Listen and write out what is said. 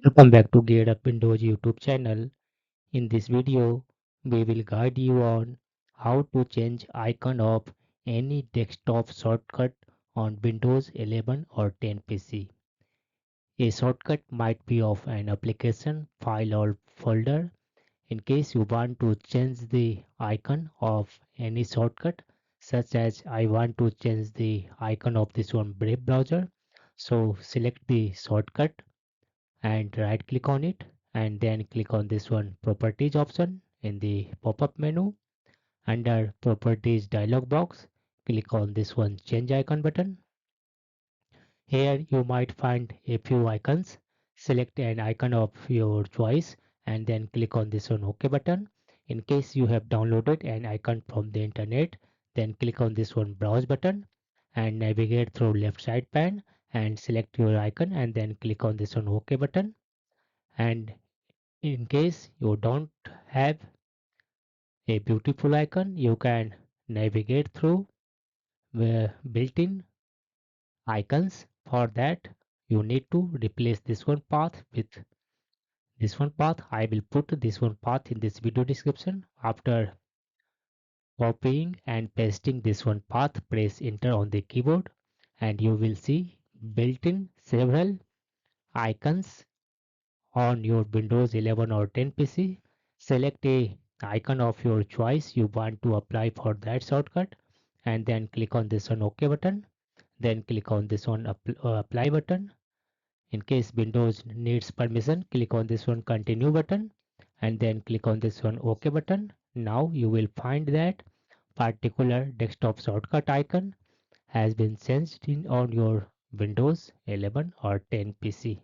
Welcome back to Geared Up Windows YouTube channel. In this video, we will guide you on how to change icon of any desktop shortcut on Windows 11 or 10 PC. A shortcut might be of an application, file or folder. In case you want to change the icon of any shortcut, such as I want to change the icon of this one Brave browser. So select the shortcut and right click on it and then click on this one properties option in the pop-up menu. Under properties dialog box, click on this one change icon button. Here you might find a few icons. Select an icon of your choice and then click on this one OK button. In case you have downloaded an icon from the internet, then click on this one browse button and navigate through left side pane and select your icon and then click on this one OK button. And in case you don't have a beautiful icon, you can navigate through the built-in icons. For that, you need to replace this one path with this one path. I will put this one path in this video description. After copying and pasting this one path, press enter on the keyboard and you will see built-in several icons on your Windows 11 or 10 PC. Select a icon of your choice you want to apply for that shortcut and then click on this one OK button. Then click on this one apply button. In case Windows needs permission, click on this one continue button and then click on this one OK button. Now you will find that particular desktop shortcut icon has been changed in on your Windows 11 or 10 PC.